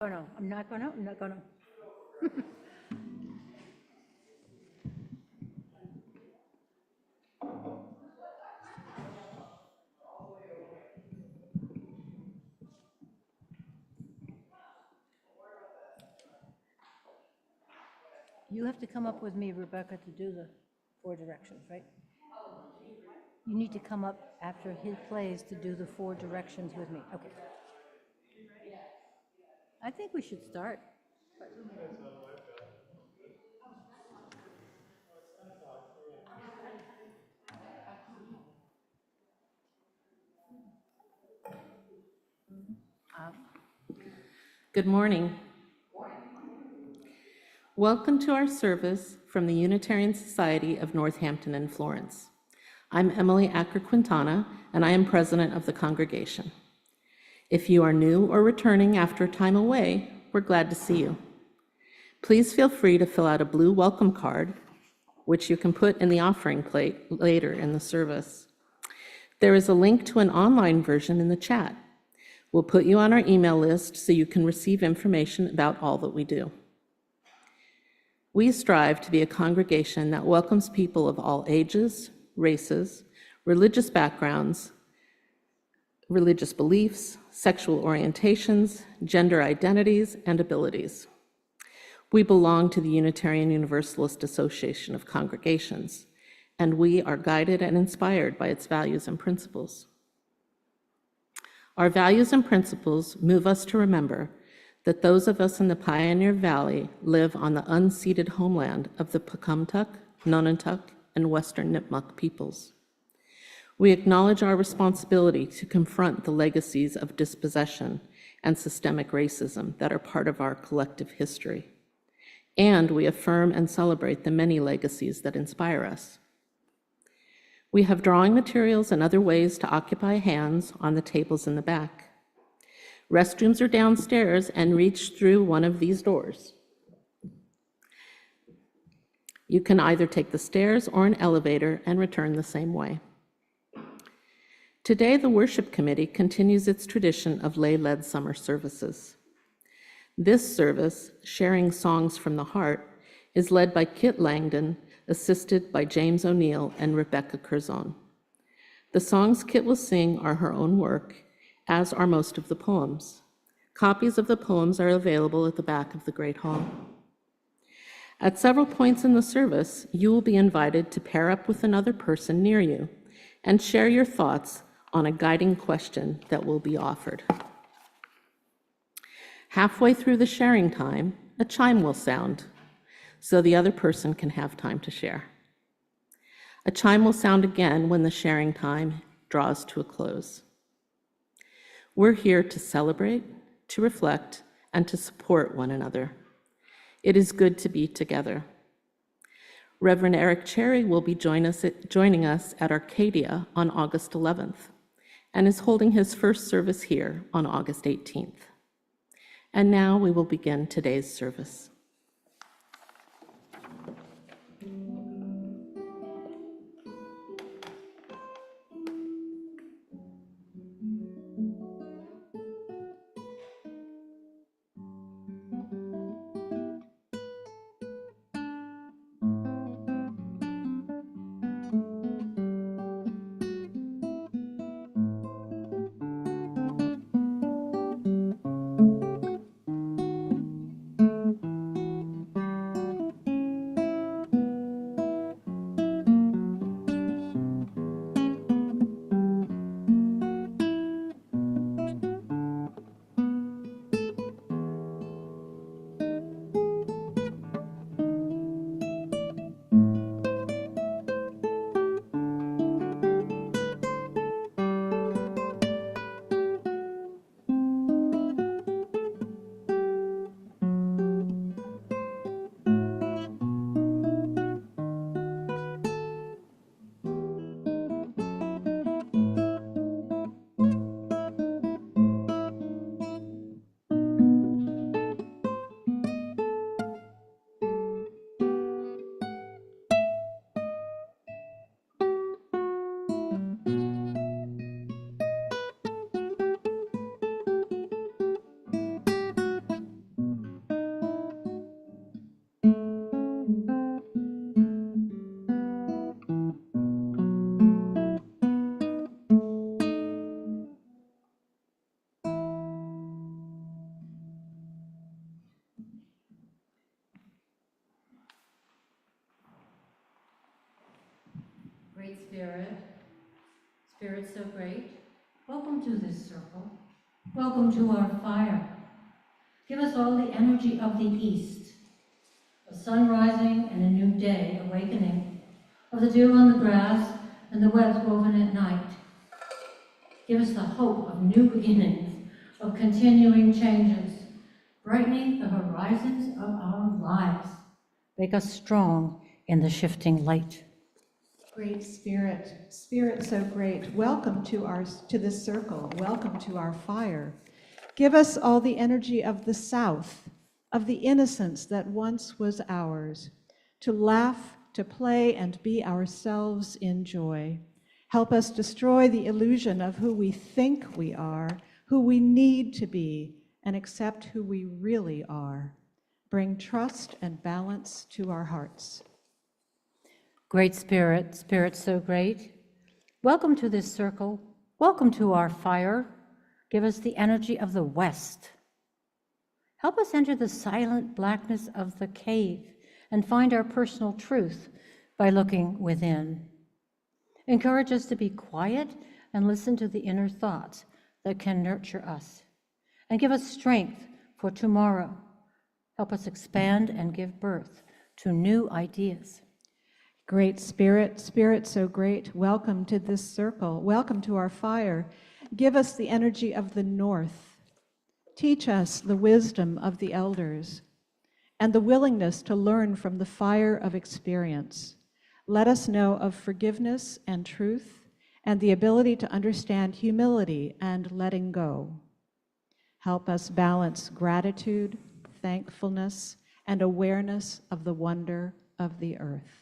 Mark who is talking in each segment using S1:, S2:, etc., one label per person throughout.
S1: Oh, no, I'm not gonna. You have to come up with me, Rebecca, to do the four directions, right? You need to come up after he plays to do the four directions with me. Okay. I think we should start.
S2: Good morning. Welcome to our service from the Unitarian Society of Northampton and Florence. I'm Emily Acker-Quintana, and I am president of the congregation. If you are new or returning after a time away, we're glad to see you. Please feel free to fill out a blue welcome card, which you can put in the offering plate later in the service. There is a link to an online version in the chat. We'll put you on our email list so you can receive information about all that we do. We strive to be a congregation that welcomes people of all ages, races, religious backgrounds, religious beliefs, sexual orientations, gender identities, and abilities. We belong to the Unitarian Universalist Association of Congregations, and we are guided and inspired by its values and principles. Our values and principles move us to remember that those of us in the Pioneer Valley live on the unceded homeland of the Pecumtuck, Nunatuck, and Western Nipmuc peoples. We acknowledge our responsibility to confront the legacies of dispossession and systemic racism that are part of our collective history. And we affirm and celebrate the many legacies that inspire us. We have drawing materials and other ways to occupy hands on the tables in the back. Restrooms are downstairs and reach through one of these doors. You can either take the stairs or an elevator and return the same way. Today, the worship committee continues its tradition of lay-led summer services. This service, Sharing Songs from the Heart, is led by Kit Langdon, assisted by James O'Neill and Rebecca Curzon. The songs Kit will sing are her own work, as are most of the poems. Copies of the poems are available at the back of the Great Hall. At several points in the service, you will be invited to pair up with another person near you and share your thoughts on a guiding question that will be offered. Halfway through the sharing time, a chime will sound, so the other person can have time to share. A chime will sound again when the sharing time draws to a close. We're here to celebrate, to reflect, and to support one another. It is good to be together. Reverend Eric Cherry will be joining us at Arcadia on August 11th and is holding his first service here on August 18th. And now we will begin today's service.
S1: Spirit, Spirit so great, welcome to this circle. Welcome to our fire. Give us all the energy of the East, a sun rising and a new day awakening, of the dew on the grass and the webs woven at night. Give us the hope of new beginnings, of continuing changes, brightening the horizons of our lives. Make us strong in the shifting light.
S3: Great Spirit, Spirit so great, welcome to this circle, welcome to our fire. Give us all the energy of the South, of the innocence that once was ours, to laugh, to play, and be ourselves in joy. Help us destroy the illusion of who we think we are, who we need to be, and accept who we really are. Bring trust and balance to our hearts.
S1: Great Spirit, Spirit so great, welcome to this circle, welcome to our fire. Give us the energy of the West. Help us enter the silent blackness of the cave and find our personal truth by looking within. Encourage us to be quiet and listen to the inner thoughts that can nurture us. And give us strength for tomorrow. Help us expand and give birth to new ideas.
S3: Great Spirit, Spirit so great, welcome to this circle, welcome to our fire. Give us the energy of the North. Teach us the wisdom of the elders and the willingness to learn from the fire of experience. Let us know of forgiveness and truth and the ability to understand humility and letting go. Help us balance gratitude, thankfulness, and awareness of the wonder of the earth.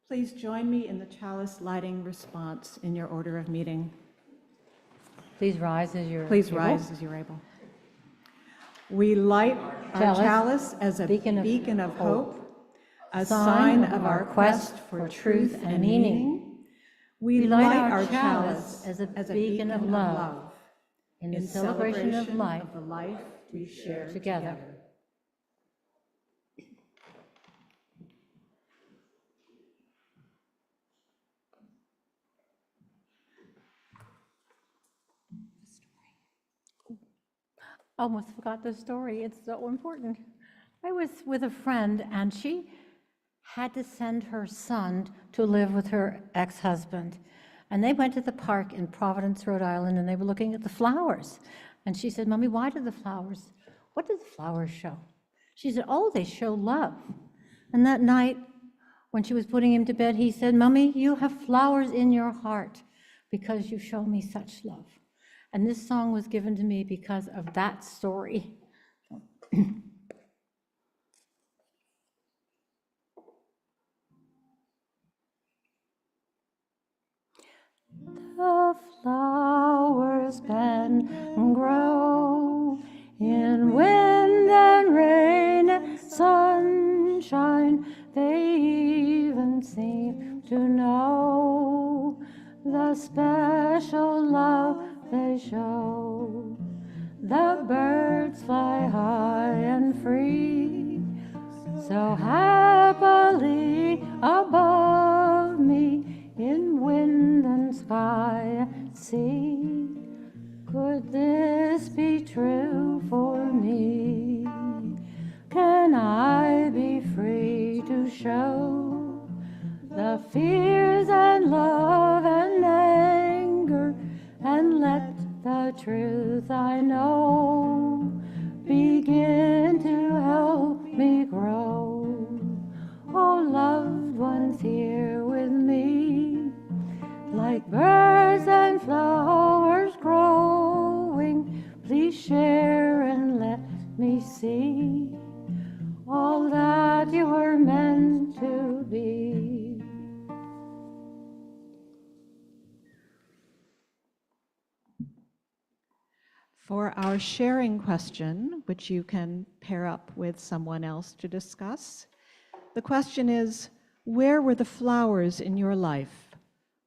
S3: Please join me in the chalice lighting response in your order of meeting.
S1: Please rise as you're
S3: Please
S1: able.
S3: rise as you're able. We light our chalice as a beacon of hope, a sign of our quest for truth and meaning. We light our chalice as a beacon of love
S1: in the celebration of life
S3: the life we share
S1: together. Almost forgot the story. It's so important. I was with a friend, and she had to send her son to live with her ex-husband. And they went to the park in Providence, Rhode Island, and they were looking at the flowers. And she said, "Mommy, what do the flowers show?" She said, "Oh, they show love." And that night, when she was putting him to bed, he said, "Mommy, you have flowers in your heart because you show me such love." And this song was given to me because of that story. The flowers bend and grow in wind and rain and sunshine. They even seem to know the special love they show. The birds fly high and free, so happily above me in wind and sky and sea. Could this be true for me? Can I be free to show the fears and love and anger and let the truth I know begin to help me grow? Oh, loved ones here with me, like birds and flowers growing, please share and let me see all that you were meant to be.
S3: For our sharing question, which you can pair up with someone else to discuss, the question is, where were the flowers in your life?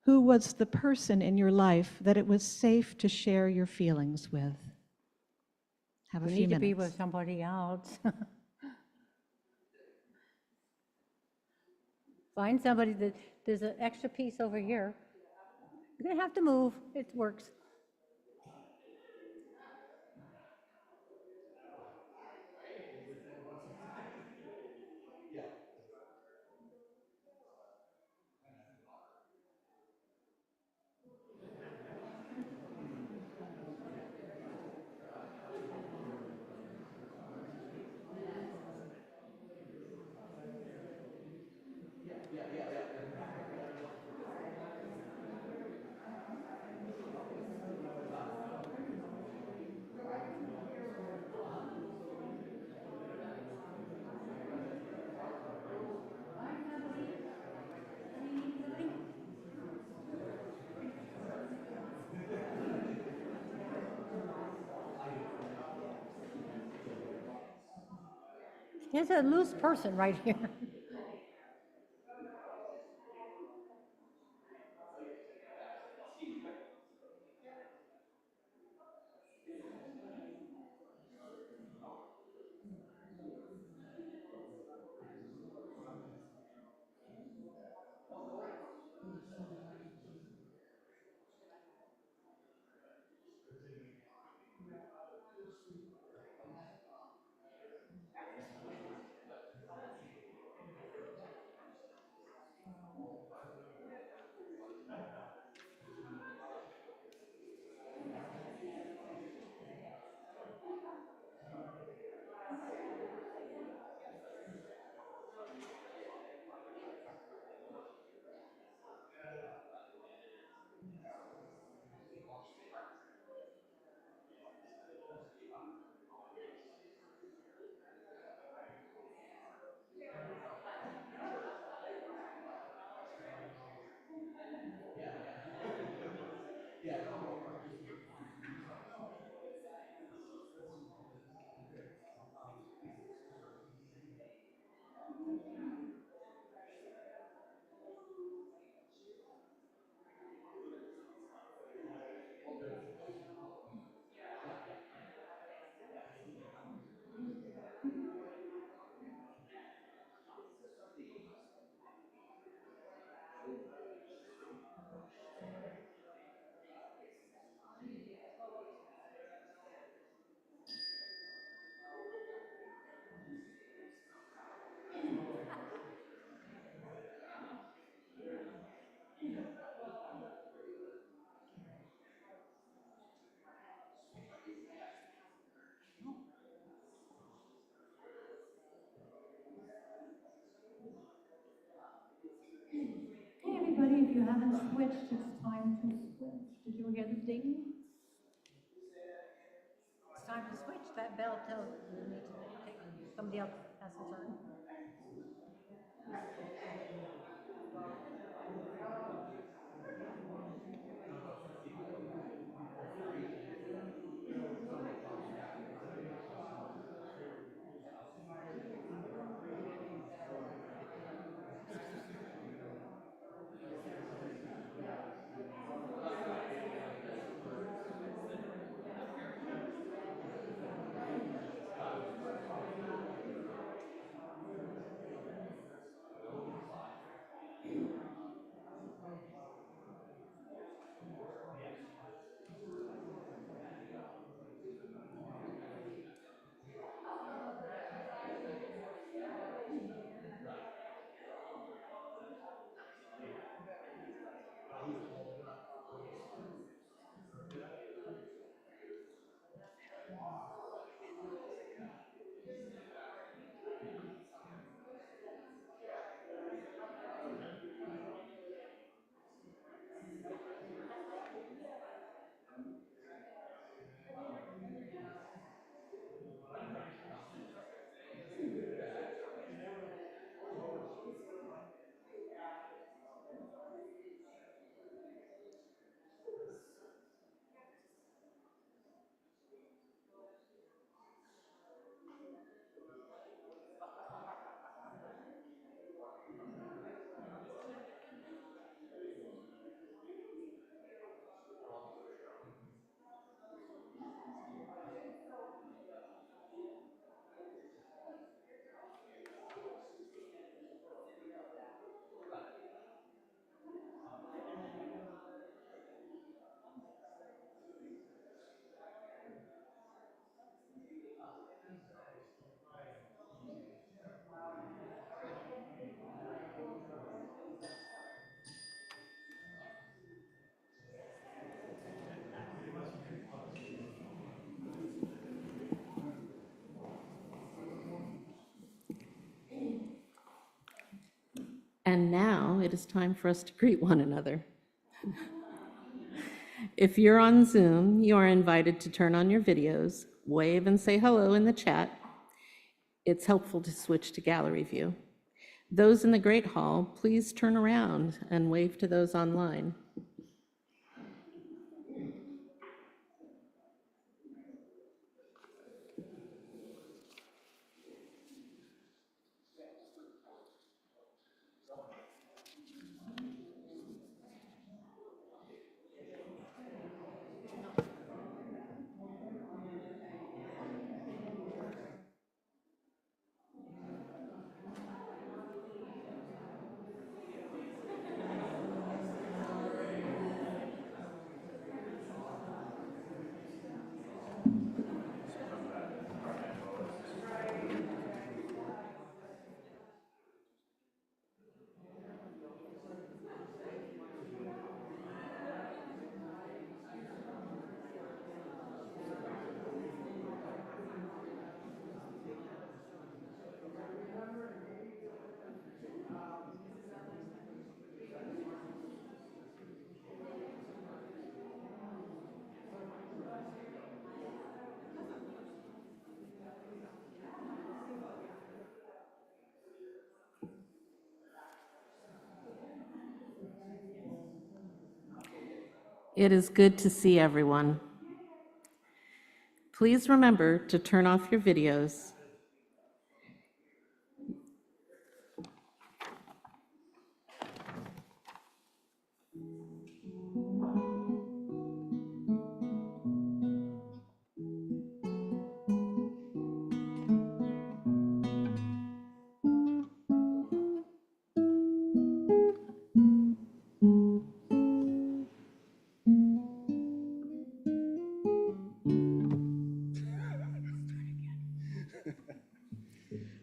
S3: Who was the person in your life that it was safe to share your feelings with? Have a
S1: You
S3: few
S1: need to be
S3: minutes.
S1: with somebody else. Find somebody that, there's an extra piece over here. You're gonna have to move, it works. There's a loose person right here. Hey, everybody, if you haven't switched, it's time to switch. Did you hear the ding? It's time to switch. That bell tells me to take, somebody else has a turn.
S2: And now it is time for us to greet one another. If you're on Zoom, you are invited to turn on your videos, wave and say hello in the chat. It's helpful to switch to gallery view. Those in the Great Hall, please turn around and wave to those online. It is good to see everyone. Please remember to turn off your videos.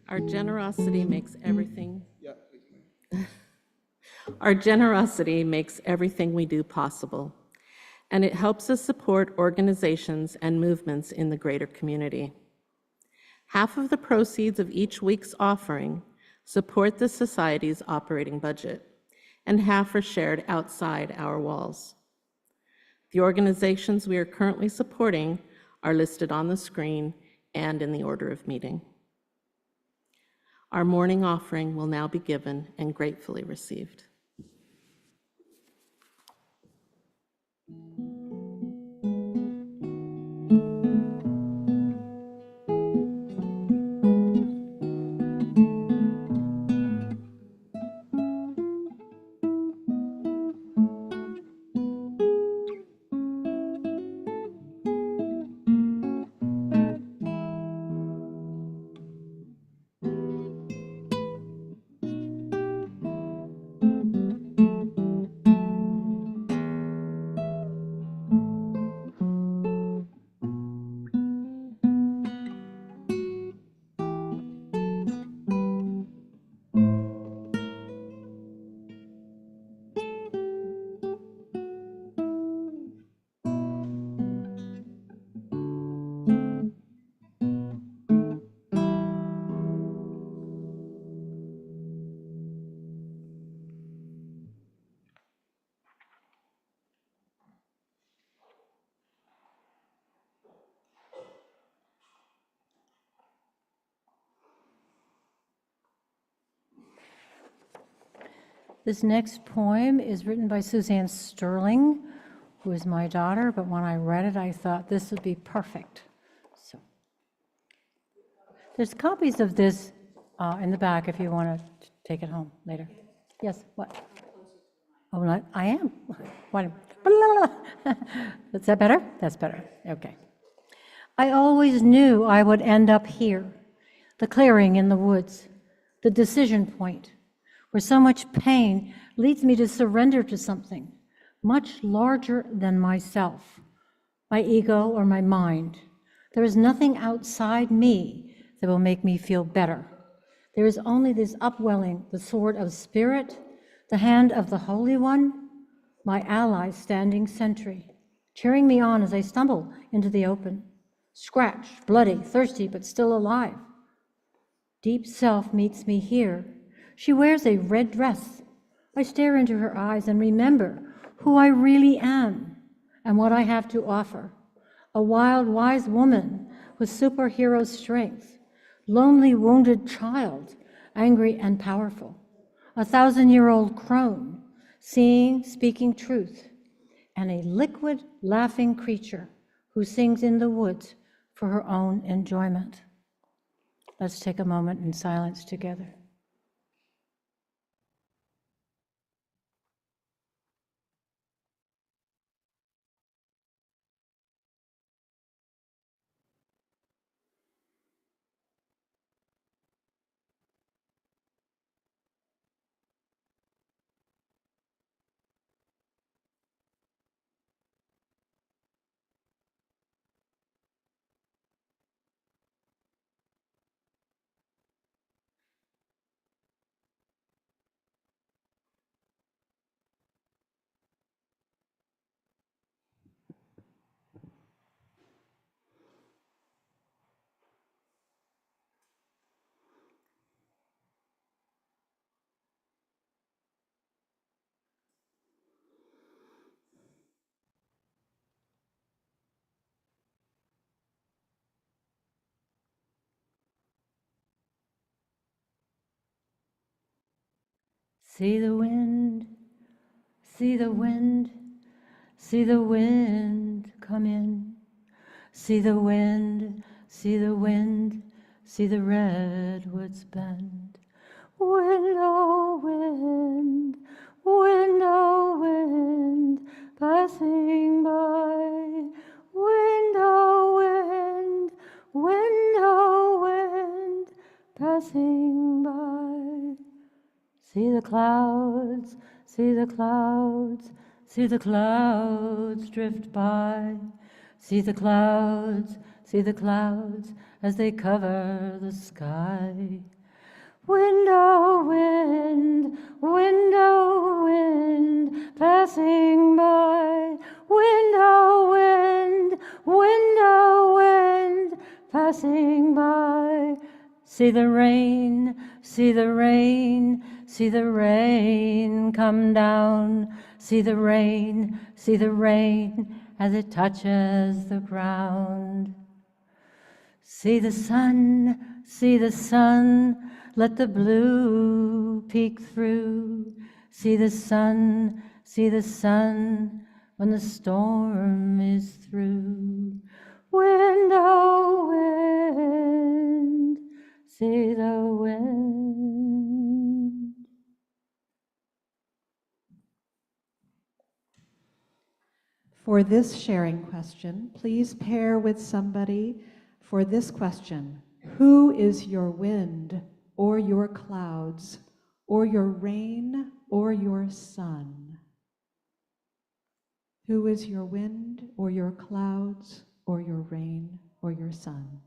S2: Our generosity makes everything. Our generosity makes everything we do possible, and it helps us support organizations and movements in the greater community. Half of the proceeds of each week's offering support the Society's operating budget, and half are shared outside our walls. The organizations we are currently supporting are listed on the screen and in the order of meeting. Our morning offering will now be given and gratefully received.
S1: This next poem is written by Suzanne Sterling, who is my daughter, but when I read it, I thought this would be perfect. So, there's copies of this in the back if you want to take it home later. Yes, what? Oh, not, I am. What? Is that better? That's better. Okay. I always knew I would end up here, the clearing in the woods, the decision point, where so much pain leads me to surrender to something much larger than myself, my ego or my mind. There is nothing outside me that will make me feel better. There is only this upwelling, the sword of spirit, the hand of the Holy One, my ally standing sentry, cheering me on as I stumble into the open, scratched, bloody, thirsty, but still alive. Deep self meets me here, She wears a red dress. I stare into her eyes and remember who I really am and what I have to offer. A wild, wise woman with superhero strength, lonely, wounded child, angry and powerful, a 1,000-year-old crone, seeing, speaking truth, and a liquid, laughing creature who sings in the woods for her own enjoyment. Let's take a moment in silence together. See the wind, see the wind, see the wind come in. See the wind, see the wind, see the redwoods bend. Wind, oh wind, wind, oh wind, passing by. Wind, oh wind, wind, oh wind, passing by. See the clouds, see the clouds, see the clouds drift by. See the clouds as they cover the sky. Wind, oh wind, wind, oh wind, passing by. Wind, oh wind, wind, oh wind, passing by. See the rain, see the rain, see the rain come down. See the rain as it touches the ground. See the sun, let the blue peek through. See the sun, when the storm is through. Wind, oh wind, see the wind.
S3: For this sharing question, please pair with somebody for this question. Who is your wind or your clouds or your rain or your sun? Who is your wind or your clouds or your rain or your sun?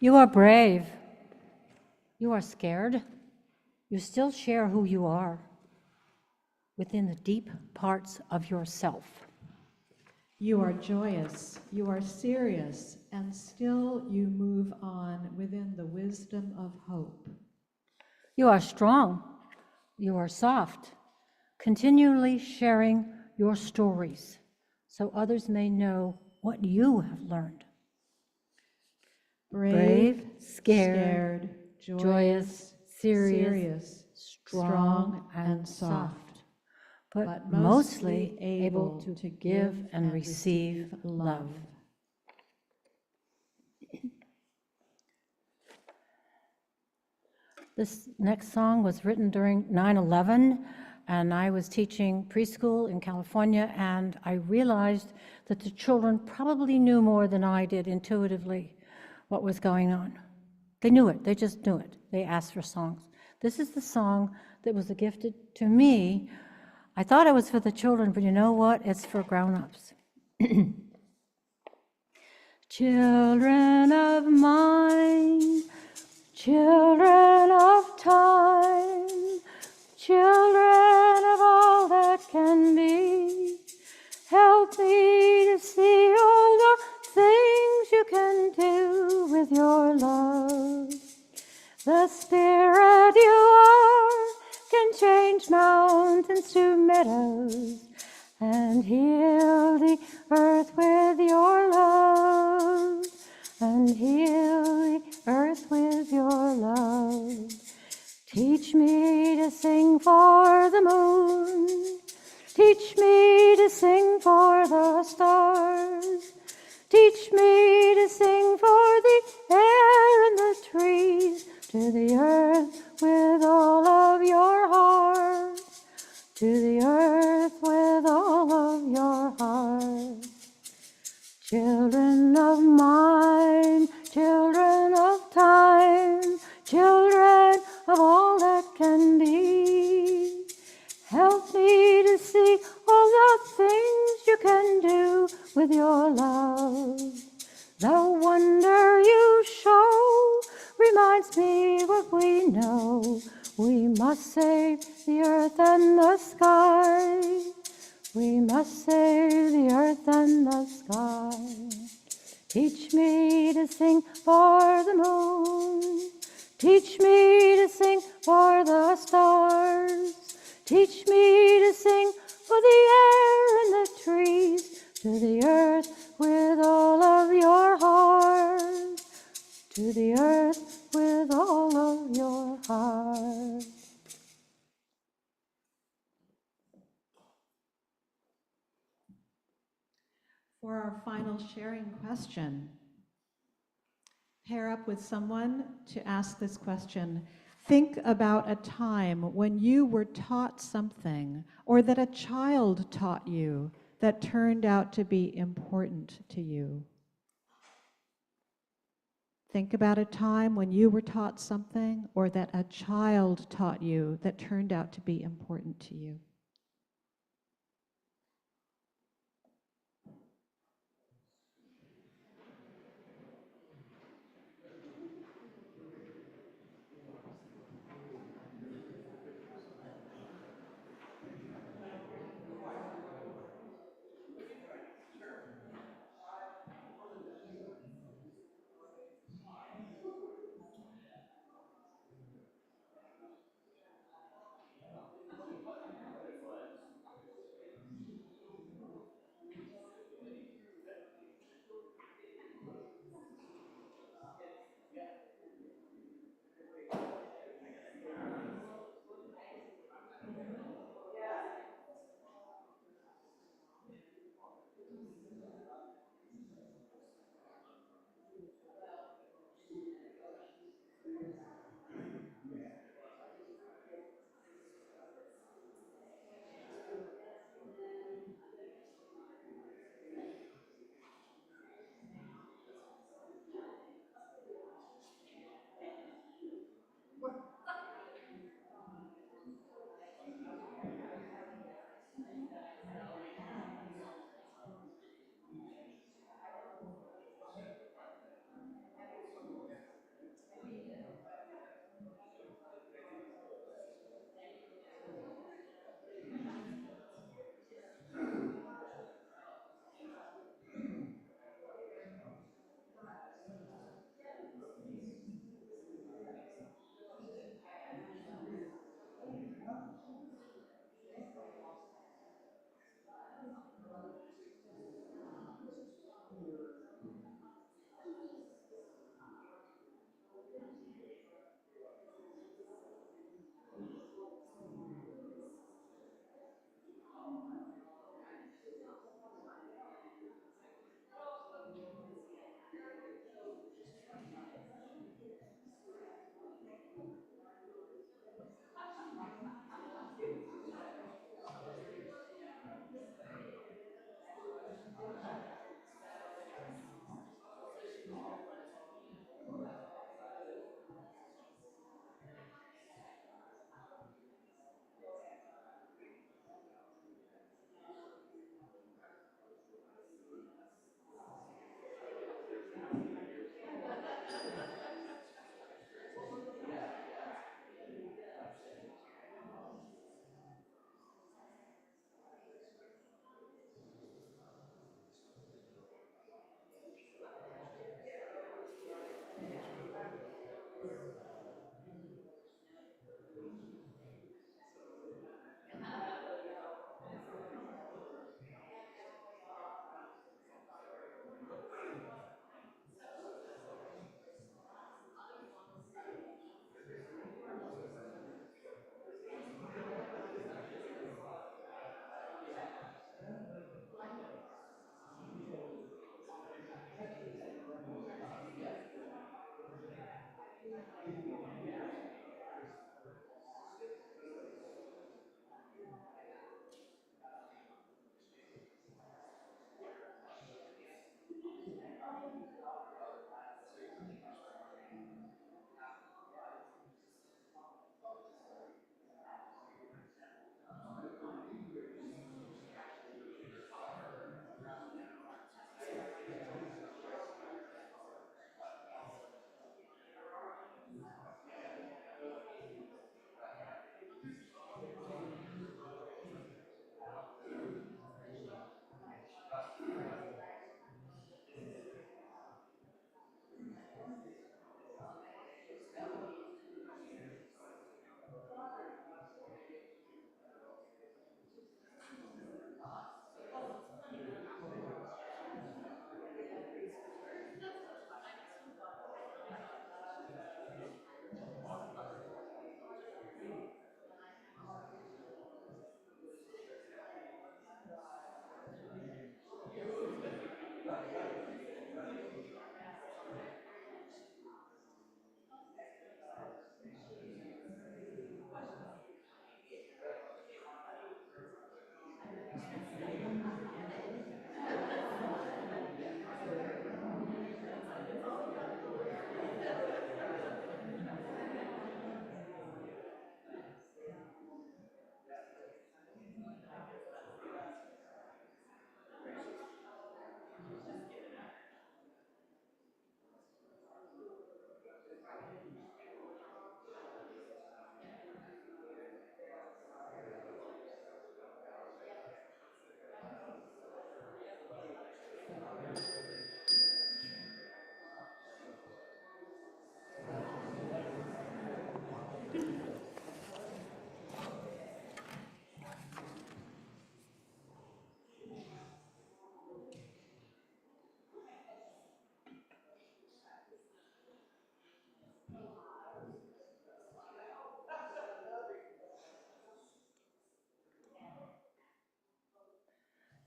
S1: You are brave. You are scared. You still share who you are within the deep parts of yourself.
S3: You are joyous, you are serious, and still you move on within the wisdom of hope.
S1: You are strong. You are soft, continually sharing your stories so others may know what you have learned. Brave, scared, joyous, serious, strong, and soft, but mostly able to give and receive love. This next song was written during 9/11, and I was teaching preschool in California, and I realized that the children probably knew more than I did intuitively what was going on. They knew it, they just knew it. They asked for songs. This is the song that was gifted to me. I thought it was for the children, but you know what? It's for grown-ups. Children of mine, children of time, children of all that can be, help me to see all the things you can do with your love. The spirit you are can change mountains to meadows and heal the earth with your love, and heal the earth with your love. Teach me to sing for the moon, teach me to sing for the stars, teach me to sing for the air and the trees, to the earth with all of your heart, to the earth with all of your heart. Children of mine, children of time, children of all that can be, help me to see all the things you can do with your love. The wonder you show reminds me what we know. We must save the earth and the sky. We must save the earth and the sky. Teach me to sing for the moon. Teach me to sing for the stars. Teach me to sing for the air and the trees, to the earth with all of your heart, to the earth with all of your heart.
S3: For our final sharing question, pair up with someone to ask this question. Think about a time when you were taught something, or that a child taught you, that turned out to be important to you. Think about a time when you were taught something, or that a child taught you, that turned out to be important to you.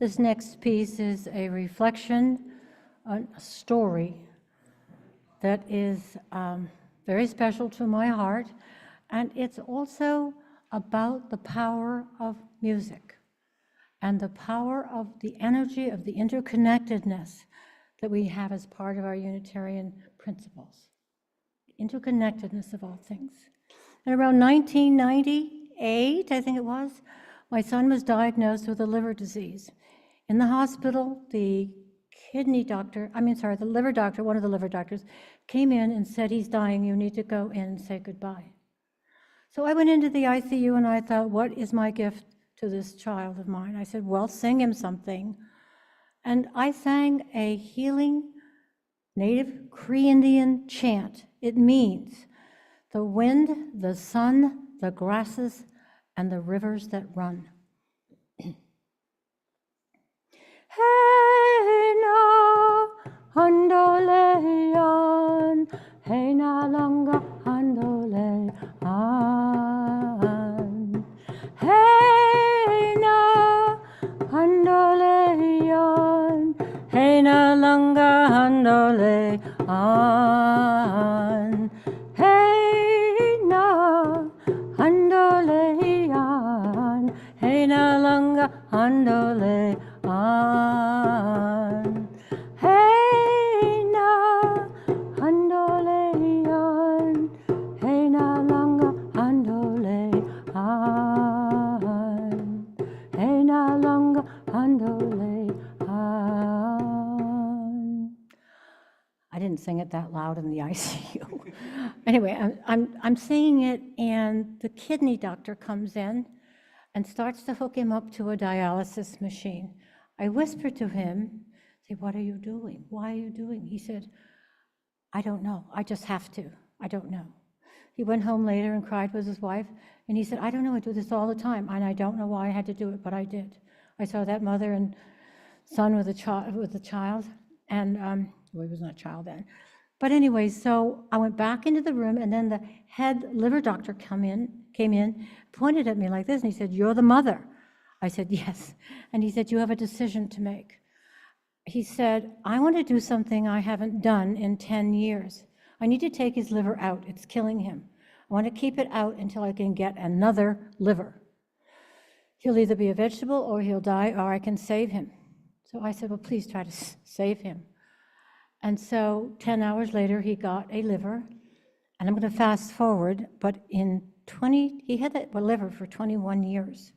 S1: This next piece is a reflection on a story that is very special to my heart, and it's also about the power of music and the power of the energy of the interconnectedness that we have as part of our Unitarian principles. Interconnectedness of all things. And around 1998, I think it was, my son was diagnosed with a liver disease. In the hospital, the liver doctor, one of the liver doctors, came in and said, he's dying, you need to go in and say goodbye. So I went into the ICU and I thought, what is my gift to this child of mine? I said, well, sing him something. And I sang a healing native Cree Indian chant. It means the wind, the sun, the grasses, and the rivers that run. Hey na handolean, hey na langa handolean. Hey na handolean, hey na langa handolean. Hey na handolean, hey na langa handolean. Hey na handolean, hey na langa handolean. Hey na langa handolean. I didn't sing it that loud in the ICU. Anyway, I'm singing it, and the kidney doctor comes in and starts to hook him up to a dialysis machine. I whispered to him, say, what are you doing? Why are you doing? He said, I don't know. I just have to. I don't know. He went home later and cried with his wife, and he said, I don't know. I do this all the time, and I don't know why I had to do it, but I did. I saw that mother and son with a child, and well, he was not a child then. But anyway, so I went back into the room, and then the head liver doctor came in, pointed at me like this, and he said, you're the mother. I said, yes. And he said, you have a decision to make. He said, I want to do something I haven't done in 10 years. I need to take his liver out. It's killing him. I want to keep it out until I can get another liver. He'll either be a vegetable or he'll die, or I can save him. So I said, well, please try to save him. And so 10 hours later, he got a liver. And I'm going to fast forward, but he had that liver for 21 years.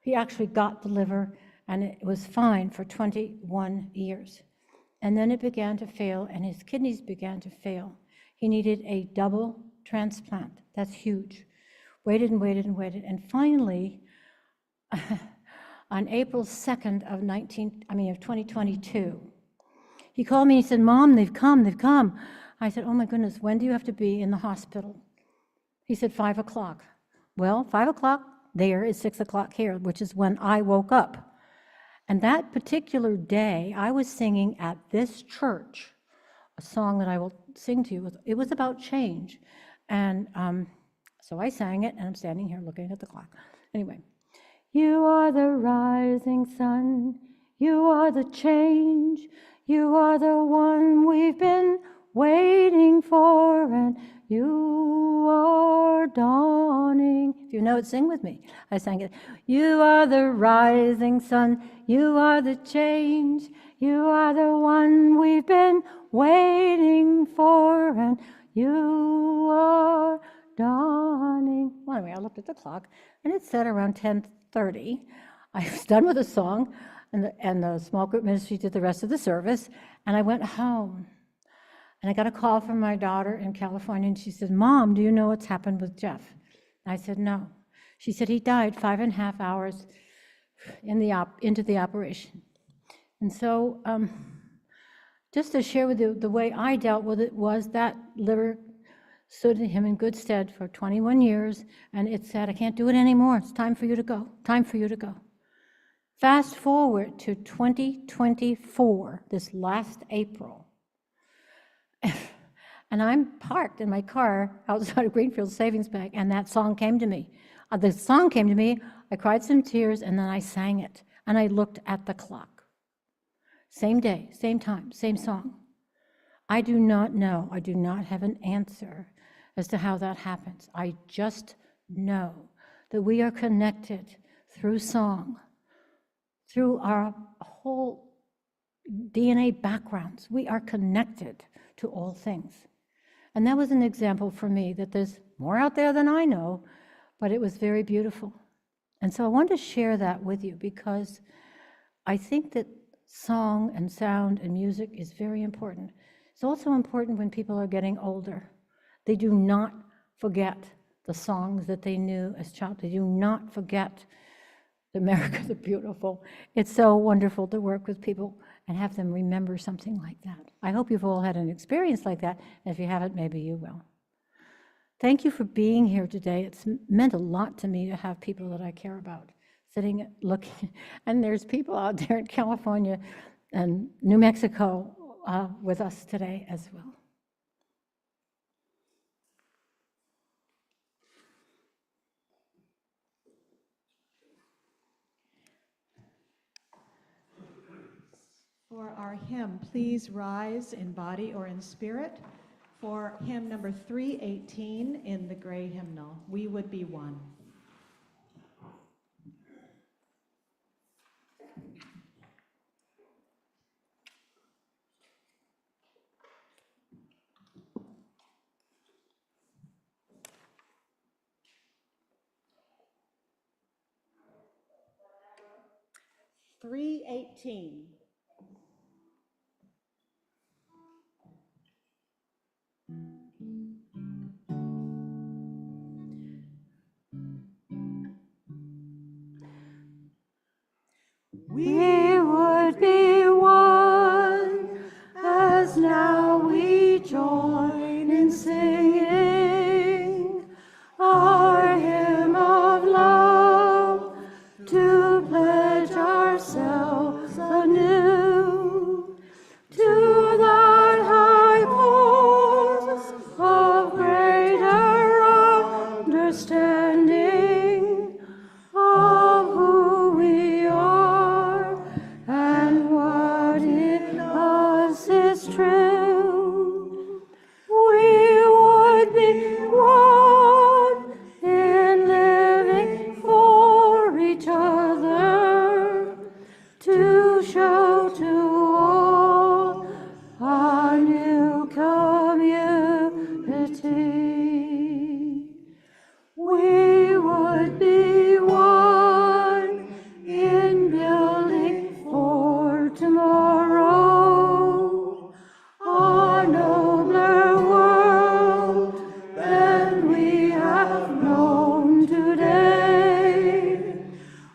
S1: He actually got the liver, and it was fine for 21 years. And then it began to fail, and his kidneys began to fail. He needed a double transplant. That's huge. Waited and waited and waited. And finally, on April 2nd of 2022, he called me and he said, Mom, they've come. I said, oh my goodness, when do you have to be in the hospital? He said, 5 o'clock. Well, 5 o'clock there is 6 o'clock here, which is when I woke up. And that particular day, I was singing at this church, a song that I will sing to you. It was about change. And so I sang it, and I'm standing here looking at the clock. Anyway, you are the rising sun, you are the change, you are the one we've been waiting for, and you are dawning. If you know it, sing with me. I sang it. You are the rising sun, you are the change, you are the one we've been waiting for, and you are dawning. Well, anyway, I looked at the clock, and it said around 10:30. I was done with the song, and the small group ministry did the rest of the service, and I went home. And I got a call from my daughter in California, and she said, Mom, do you know what's happened with Jeff? And I said, no. She said, he died 5.5 hours into the operation. And so just to share with you, the way I dealt with it was that liver stood him in good stead for 21 years, and it said, I can't do it anymore. It's time for you to go. Time for you to go. Fast forward to 2024, this last April. And I'm parked in my car outside of Greenfield Savings Bank, and that song came to me. The song came to me, I cried some tears, and then I sang it. and I looked at the clock. Same day, same time, same song. I do not know, I do not have an answer as to how that happens. I just know that we are connected through song, through our whole DNA backgrounds. We are connected to all things. And that was an example for me that there's more out there than I know, but it was very beautiful. And so I wanted to share that with you because I think that song and sound and music is very important. It's also important when people are getting older. They do not forget the songs that they knew as child. They do not forget America the Beautiful. It's so wonderful to work with people and have them remember something like that. I hope you've all had an experience like that, and if you haven't, maybe you will. Thank you for being here today. It's meant a lot to me to have people that I care about sitting, looking, and there's people out there in California and New Mexico with us today as well.
S3: For our hymn, please rise in body or in spirit. For hymn number 318 in the gray hymnal, We Would Be One. (318).
S1: We would be one as now we join in singing our hymn of love to pledge ourselves anew to that high cause of greater understanding of who we are and what in us is true. We would be one in living for each other to show to all a new community. We would be one in building for tomorrow a nobler world than we have known today.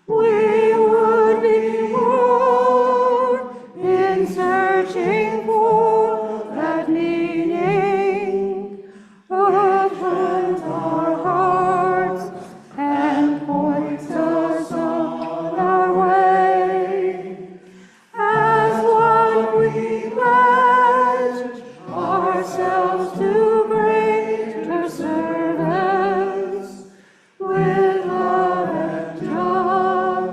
S1: We would be one in searching for that meaning, opens our hearts and points us on our way. As one we pledge ourselves to greater service, with love and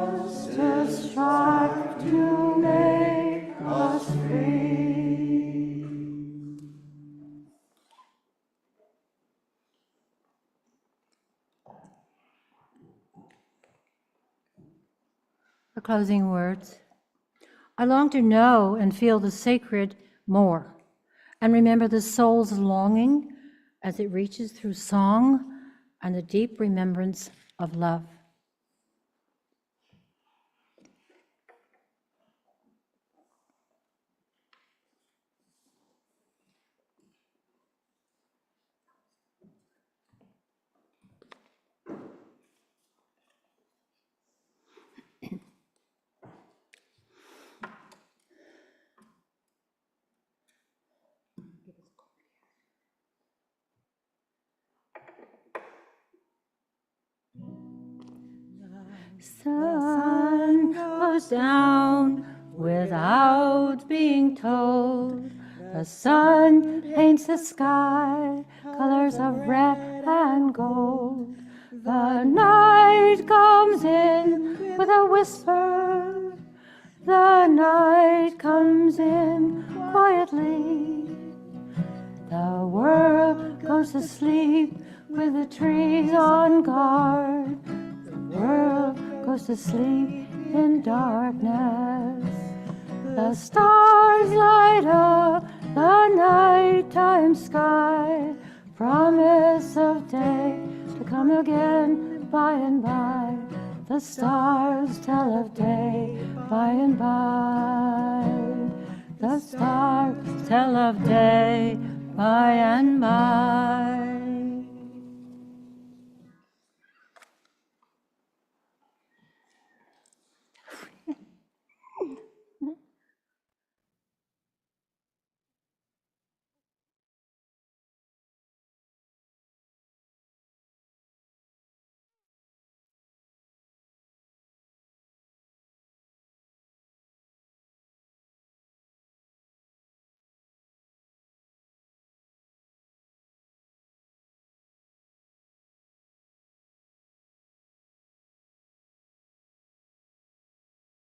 S1: justice strive to make us free. The closing words. I long to know and feel the sacred more, and remember the soul's longing as it reaches through song and the deep remembrance of love. Sun goes down without being told. The sun paints the sky colors of red and gold. The night comes in with a whisper the night comes in quietly. The world goes to sleep with the trees on guard. The world goes to sleep in darkness. The stars light up the nighttime sky, promise of day to come again by and by. The stars tell of day by and by. The stars tell of day by and by.